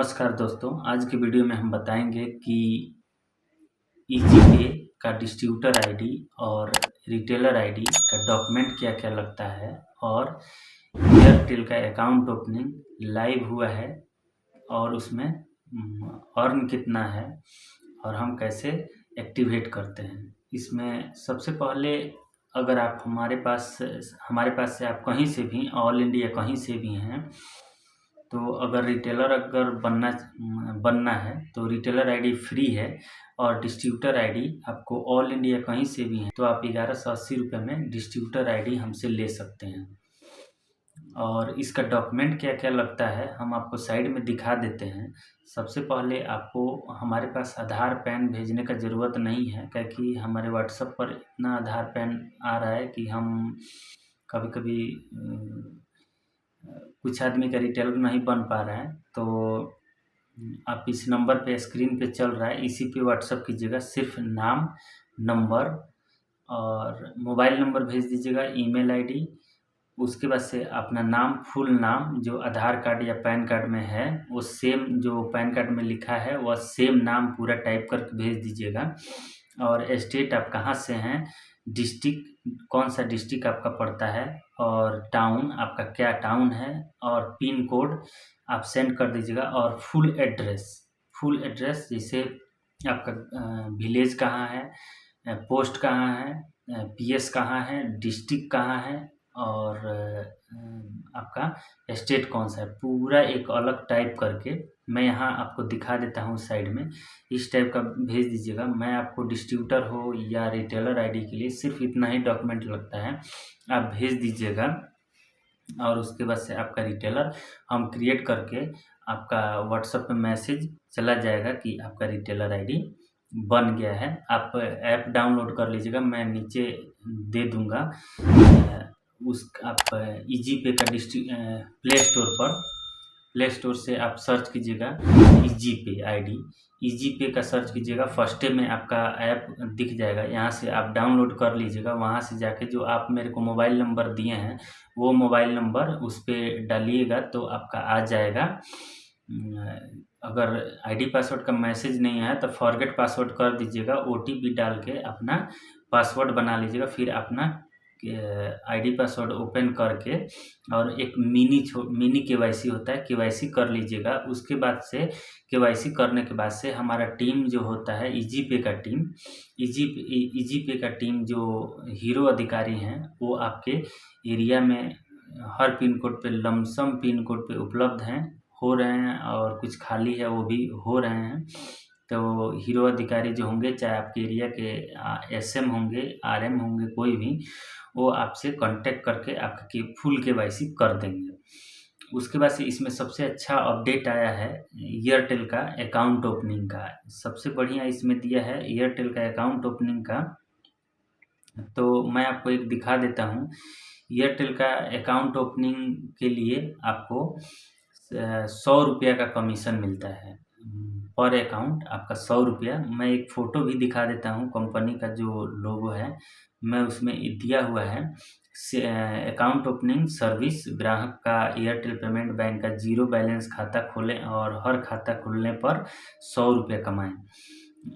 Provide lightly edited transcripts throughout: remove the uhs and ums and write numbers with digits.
नमस्कार दोस्तों, आज की वीडियो में हम बताएंगे कि ईजीपे का डिस्ट्रीब्यूटर आईडी और रिटेलर आईडी का डॉक्यूमेंट क्या क्या लगता है और एयरटेल का अकाउंट ओपनिंग लाइव हुआ है और उसमें अर्न कितना है और हम कैसे एक्टिवेट करते हैं। इसमें सबसे पहले अगर आप हमारे पास से आप कहीं से भी ऑल इंडिया कहीं से भी हैं तो अगर रिटेलर बनना है तो रिटेलर आईडी फ्री है और डिस्ट्रीब्यूटर आईडी आपको ऑल इंडिया कहीं से भी है तो आप 1180 रुपये में डिस्ट्रीब्यूटर आईडी हमसे ले सकते हैं। और इसका डॉक्यूमेंट क्या क्या लगता है हम आपको साइड में दिखा देते हैं। सबसे पहले आपको हमारे पास आधार पैन भेजने का ज़रूरत नहीं है, क्योंकि हमारे व्हाट्सएप पर इतना आधार पैन आ रहा है कि हम कभी कभी कुछ आदमी का रिटेलर नहीं बन पा रहा है। तो आप इस नंबर पे स्क्रीन पे चल रहा है, इसी पे व्हाट्सएप कीजिएगा। सिर्फ नाम, नंबर और मोबाइल नंबर भेज दीजिएगा, ईमेल आईडी। उसके बाद से अपना नाम, फुल नाम जो आधार कार्ड या पैन कार्ड में है वो सेम जो पैन कार्ड में लिखा है वह सेम नाम पूरा टाइप करके भेज दीजिएगा। और स्टेट आप कहाँ से हैं, डिस्ट्रिक्ट कौन सा डिस्ट्रिक्ट आपका पड़ता है और टाउन आपका क्या टाउन है और पिन कोड आप सेंड कर दीजिएगा। और फुल एड्रेस जैसे आपका विलेज कहाँ है, पोस्ट कहाँ है, पीएस कहाँ है, डिस्ट्रिक्ट कहाँ है और आपका स्टेट कौन सा है, पूरा एक अलग टाइप करके मैं यहाँ आपको दिखा देता हूँ साइड में। इस टाइप का भेज दीजिएगा। मैं आपको डिस्ट्रीब्यूटर हो या रिटेलर आईडी के लिए सिर्फ इतना ही डॉक्यूमेंट लगता है, आप भेज दीजिएगा। और उसके बाद से आपका रिटेलर हम क्रिएट करके आपका व्हाट्सएप पे मैसेज चला जाएगा कि आपका रिटेलर आईडी बन गया है। आप ऐप डाउनलोड कर लीजिएगा, मैं नीचे दे दूँगा। आप ईजीपे का प्ले स्टोर से आप सर्च कीजिएगा ईजीपे आईडी, ईजीपे का सर्च कीजिएगा, फर्स्ट में आपका ऐप दिख जाएगा। यहाँ से आप डाउनलोड कर लीजिएगा। वहाँ से जाके जो आप मेरे को मोबाइल नंबर दिए हैं वो मोबाइल नंबर उस पर डालिएगा तो आपका आ जाएगा। अगर आईडी पासवर्ड का मैसेज नहीं आया तो फॉरगेट पासवर्ड कर दीजिएगा, ओटीपी डाल के अपना पासवर्ड बना लीजिएगा। फिर अपना आईडी पासवर्ड ओपन करके और एक मिनी केवाईसी होता है, केवाईसी कर लीजिएगा। उसके बाद से केवाईसी करने के बाद से हमारा टीम जो होता है ईजीपे का टीम जो हीरो अधिकारी हैं वो आपके एरिया में हर पिन कोड पे, लमसम पिन कोड पे उपलब्ध हैं, हो रहे हैं और कुछ खाली है वो भी हो रहे हैं। तो हीरो अधिकारी जो होंगे, चाहे आपके एरिया के एसएम होंगे, आरएम होंगे, कोई भी, वो आपसे कांटेक्ट करके आपकी फुल केवाईसी कर देंगे। उसके बाद से इसमें सबसे अच्छा अपडेट आया है एयरटेल का अकाउंट ओपनिंग का। सबसे बढ़िया इसमें दिया है एयरटेल का अकाउंट ओपनिंग का। तो मैं आपको एक दिखा देता हूँ। एयरटेल का अकाउंट ओपनिंग के लिए आपको 100 रुपया का कमीशन मिलता है पर अकाउंट, आपका 100 रुपया। मैं एक फ़ोटो भी दिखा देता हूँ, कंपनी का जो लोगो है मैं उसमें दिया हुआ है। अकाउंट ओपनिंग सर्विस, ग्राहक का एयरटेल पेमेंट बैंक का 0 बैलेंस खाता खोलें और हर खाता खुलने पर 100 रुपये कमाएँ।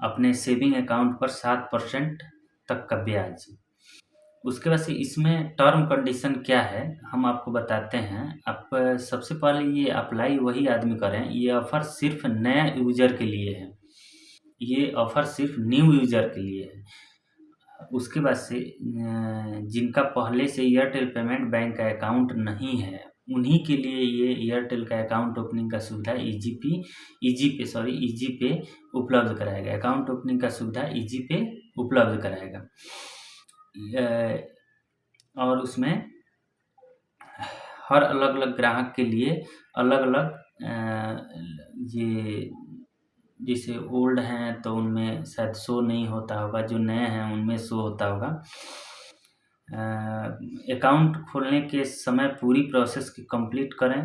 अपने सेविंग अकाउंट पर 7% तक का ब्याज। उसके बाद से इसमें टर्म कंडीशन क्या है हम आपको बताते हैं। आप सबसे पहले ये अप्लाई वही आदमी करें, ये ऑफ़र सिर्फ नया यूज़र के लिए है, ये ऑफ़र सिर्फ न्यू यूज़र के लिए है। उसके बाद से जिनका पहले से एयरटेल पेमेंट बैंक का अकाउंट नहीं है उन्हीं के लिए ये एयरटेल का अकाउंट ओपनिंग का सुविधा ईजीपे उपलब्ध कराएगा। अकाउंट ओपनिंग का सुविधा ईजीपे उपलब्ध कराएगा। और उसमें हर अलग अलग ग्राहक के लिए अलग अलग ये जैसे ओल्ड हैं तो उनमें शायद शो नहीं होता होगा, जो नए हैं उनमें शो होता होगा। अकाउंट खोलने के समय पूरी प्रोसेस की कंप्लीट करें,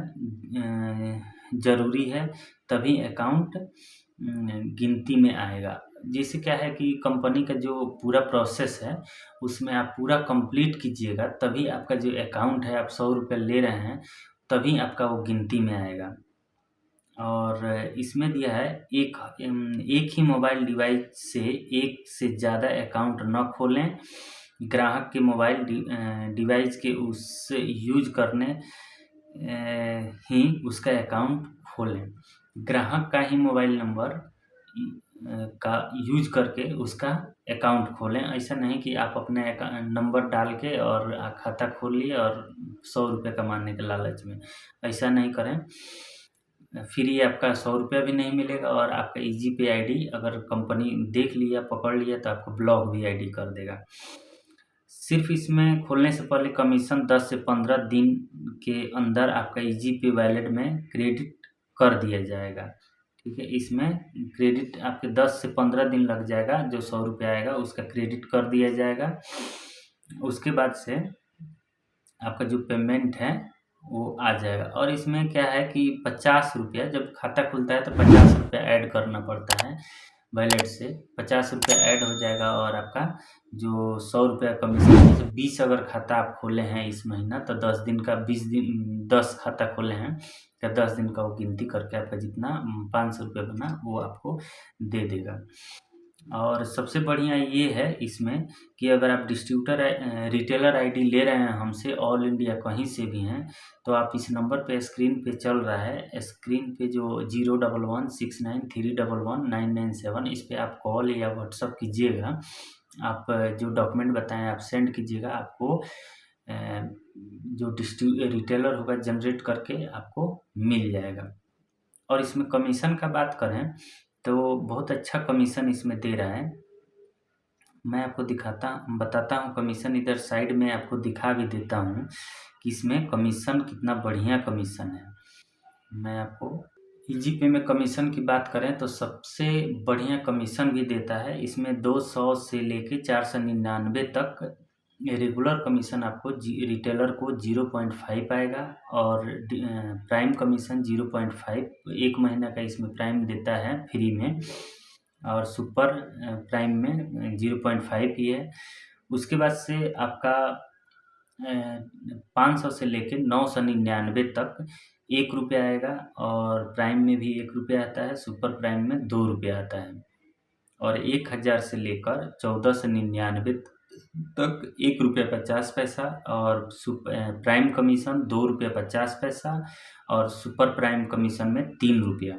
ज़रूरी है, तभी अकाउंट गिनती में आएगा। जैसे क्या है कि कंपनी का जो पूरा प्रोसेस है उसमें आप पूरा कंप्लीट कीजिएगा, तभी आपका जो अकाउंट है, आप 100 रुपये ले रहे हैं, तभी आपका वो गिनती में आएगा। और इसमें दिया है एक ही मोबाइल डिवाइस से एक से ज़्यादा अकाउंट न खोलें, ग्राहक के मोबाइल डिवाइस के उस यूज करने ही उसका अकाउंट खोलें। ग्राहक का ही मोबाइल नंबर का यूज करके उसका अकाउंट खोलें। ऐसा नहीं कि आप अपने नंबर डाल के और खाता खोल लिए और 100 रुपये कमाने के लालच में, ऐसा नहीं करें। फिर ये आपका 100 रुपया भी नहीं मिलेगा और आपका ईजी पे आईडी अगर कंपनी देख लिया, पकड़ लिया तो आपको ब्लॉक भी आईडी कर देगा। सिर्फ इसमें खोलने से पहले कमीशन 10 से 15 दिन के अंदर आपका ईजी पे वॉलेट में क्रेडिट कर दिया जाएगा। ठीक है, इसमें क्रेडिट आपके 10 से 15 दिन लग जाएगा, जो 100 रुपया आएगा उसका क्रेडिट कर दिया जाएगा। उसके बाद से आपका जो पेमेंट है वो आ जाएगा। और इसमें क्या है कि 50 रुपया जब खाता खुलता है तो 50 रुपया ऐड करना पड़ता है वॉलेट से। 50 रुपया ऐड हो जाएगा और आपका जो 100 रुपया कमीशन, जैसे 20 अगर खाता आप खोले हैं इस महीना तो 10 दिन का 10 खाता खोले हैं तो 10 दिन का वो गिनती करके आपका जितना 500 रुपया बना वो आपको दे देगा। और सबसे बढ़िया ये है इसमें कि अगर आप रिटेलर आईडी ले रहे हैं हमसे, ऑल इंडिया कहीं से भी हैं, तो आप इस नंबर पे स्क्रीन पे चल रहा है, स्क्रीन पे जो 01169311997 इस पे आप कॉल या व्हाट्सअप कीजिएगा। आप जो डॉक्यूमेंट बताएं आप सेंड कीजिएगा, आपको जो रिटेलर होगा जनरेट करके आपको मिल जाएगा। और इसमें कमीशन का बात करें तो बहुत अच्छा कमीशन इसमें दे रहा है। मैं आपको बताता हूँ कमीशन, इधर साइड में आपको दिखा भी देता हूँ कि इसमें कमीशन कितना बढ़िया कमीशन है। मैं आपको ईजी पे में कमीशन की बात करें तो सबसे बढ़िया कमीशन भी देता है। इसमें 200 से लेके 499 तक रेगुलर कमीशन आपको रिटेलर को 0.5 आएगा और प्राइम कमीशन 0.5 एक महीना का इसमें प्राइम देता है फ्री में, और सुपर प्राइम में 0.5 ही है। उसके बाद से आपका 500 से लेके 999 तक 1 रुपया आएगा और प्राइम में भी 1 रुपया आता है, सुपर प्राइम में 2 रुपया आता है। और 1000 से लेकर 1499 तक 1 रुपया 50 पैसा और प्राइम कमीशन 2 रुपया 50 पैसा और सुपर प्राइम कमीशन में 3 रुपया।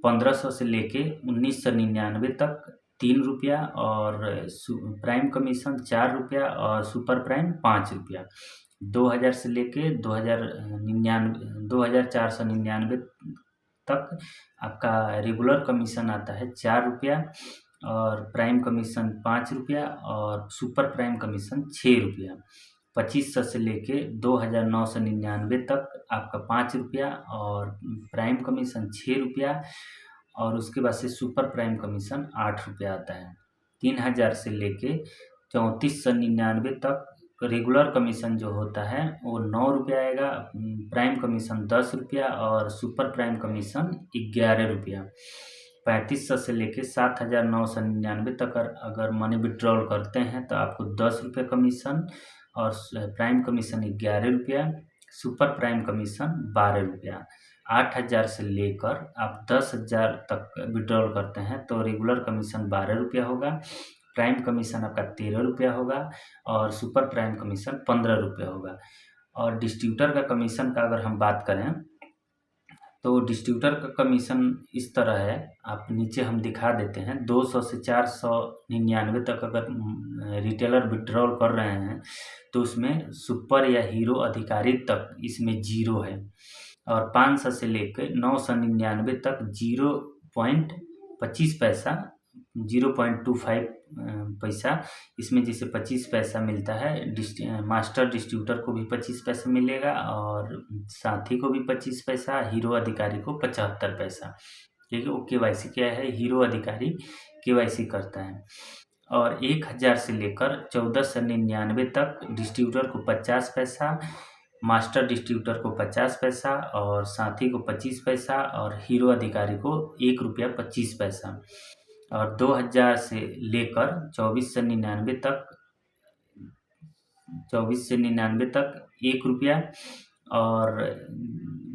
1500 से लेके 1999 तक 3 रुपया और प्राइम कमीशन 4 रुपया और सुपर प्राइम 5 रुपया। 2000 से लेके 2499 तक आपका रेगुलर कमीशन आता है 4 रुपया और प्राइम कमीशन 5 रुपया और सुपर प्राइम कमीशन 6 रुपया। 2500 से लेके 2999 तक आपका 5 रुपया और प्राइम कमीशन 6 रुपया और उसके बाद से सुपर प्राइम कमीशन 8 रुपया आता है। 3000 से लेके 3499 तक रेगुलर कमीशन जो होता है वो 9 रुपया आएगा, प्राइम कमीशन 10 रुपया और सुपर प्राइम कमीशन 11 रुपया। 3500 से लेके 7999 तक अगर मनी विड्रॉल करते हैं तो आपको 10 रुपये कमीशन और प्राइम कमीशन 11 रुपया, सुपर प्राइम कमीशन 12 रुपया। 8000 से लेकर आप 10,000 तक विड्रॉल करते हैं तो रेगुलर कमीशन 12 रुपया होगा, प्राइम कमीशन आपका 13 रुपया होगा और सुपर प्राइम कमीशन 15 रुपया होगा। और डिस्ट्रीब्यूटर का कमीशन का अगर हम बात करें तो डिस्ट्रीब्यूटर का कमीशन इस तरह है, आप नीचे हम दिखा देते हैं। 200 से 499 तक अगर रिटेलर विड्रॉल कर रहे हैं तो उसमें सुपर या हीरो अधिकारी तक इसमें 0 है और 500 से लेकर 999 तक 0.25 पैसा 0.25 पैसा इसमें जैसे 25 पैसा मिलता है, मास्टर डिस्ट्रीब्यूटर को भी 25 पैसा मिलेगा और साथी को भी 25 पैसा, हीरो अधिकारी को 75 पैसा। ठीक है, वो केवाईसी क्या है, हीरो अधिकारी केवाईसी करता है। और 1000 से लेकर 1499 तक डिस्ट्रीब्यूटर को 50 पैसा, मास्टर डिस्ट्रीब्यूटर को 50 पैसा और साथी को 25 पैसा और हीरो अधिकारी को 1 रुपया 25 पैसा। और 2000 से लेकर 2499 तक 1 रुपया और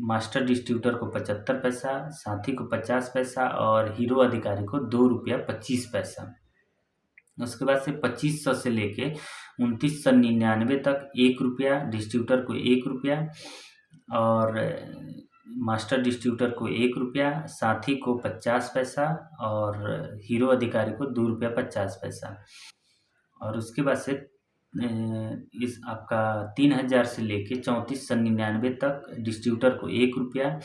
मास्टर डिस्ट्रीब्यूटर को 75 पैसा, साथी को 50 पैसा और हीरो अधिकारी को ₹2.25। उसके बाद से 2500 से लेके 2999 तक ₹1, डिस्ट्रीब्यूटर को ₹1 और मास्टर डिस्ट्रीब्यूटर को ₹1, साथी को 50 पैसा और हीरो अधिकारी को ₹2.50। और उसके बाद से इस आपका 3000 से लेके 3499 तक डिस्ट्रीब्यूटर को ₹1,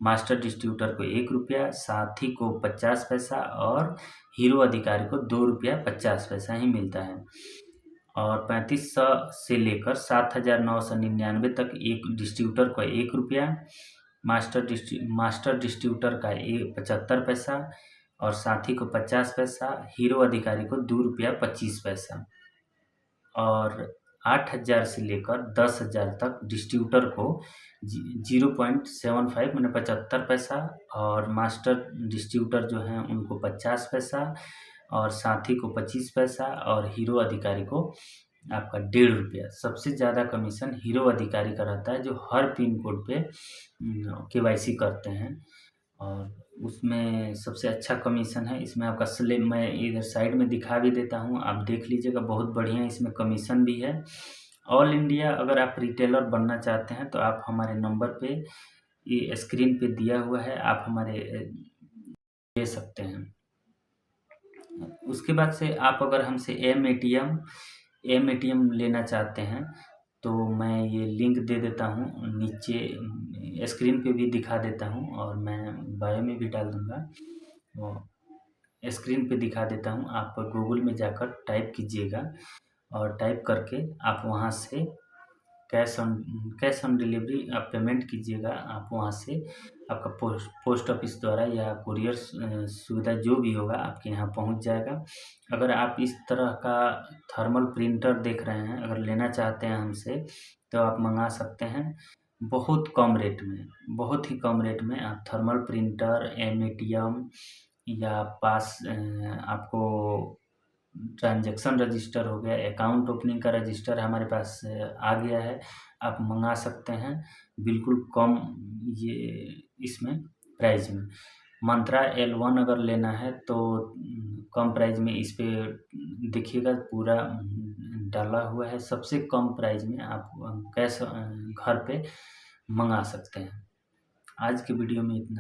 मास्टर डिस्ट्रीब्यूटर को ₹1, साथी को 50 पैसा और हीरो अधिकारी को ₹2.50 ही मिलता है। और 3500 से लेकर 7999 तक एक डिस्ट्रीब्यूटर को ₹1, मास्टर डिस्ट्रीब्यूटर का 75 पैसा और साथी को 50 पैसा, हीरो अधिकारी को ₹2.25। और 8000 से लेकर 10,000 तक डिस्ट्रीब्यूटर को 0.75 मैंने 75 पैसा और मास्टर डिस्ट्रीब्यूटर जो हैं उनको 50 पैसा और साथी को 25 पैसा और हीरो अधिकारी को आपका ₹1.5। सबसे ज़्यादा कमीशन हीरो अधिकारी का रहता है जो हर पिन कोड पे KYC करते हैं और उसमें सबसे अच्छा कमीशन है। इसमें आपका स्लिप मैं इधर साइड में दिखा भी देता हूँ, आप देख लीजिएगा, बहुत बढ़िया इसमें कमीशन भी है। ऑल इंडिया अगर आप रिटेलर बनना चाहते हैं तो आप हमारे नंबर पे, ये स्क्रीन पे दिया हुआ है, आप हमारे ले सकते हैं। उसके बाद से आप अगर हमसे एम एटीएम लेना चाहते हैं तो मैं ये लिंक दे देता हूँ, नीचे स्क्रीन पे भी दिखा देता हूँ और मैं बायो में भी डाल दूँगा। वो स्क्रीन पे दिखा देता हूँ, आप गूगल में जाकर टाइप कीजिएगा और टाइप करके आप वहाँ से कैश ऑन डिलीवरी आप पेमेंट कीजिएगा। आप वहाँ से आपका पोस्ट ऑफिस द्वारा या कुरियर सुविधा जो भी होगा आपके यहाँ पहुँच जाएगा। अगर आप इस तरह का थर्मल प्रिंटर देख रहे हैं, अगर लेना चाहते हैं हमसे तो आप मंगा सकते हैं बहुत कम रेट में, बहुत ही कम रेट में। आप थर्मल प्रिंटर, एम या पास आपको ट्रांजैक्शन रजिस्टर हो गया, अकाउंट ओपनिंग का रजिस्टर हमारे पास आ गया है, आप मंगा सकते हैं बिल्कुल कम ये इसमें प्राइस में। मंत्रा L1 अगर लेना है तो कम प्राइस में इस पे देखिएगा पूरा डाला हुआ है, सबसे कम प्राइस में आप कैश घर पे मंगा सकते हैं। आज की वीडियो में इतना है।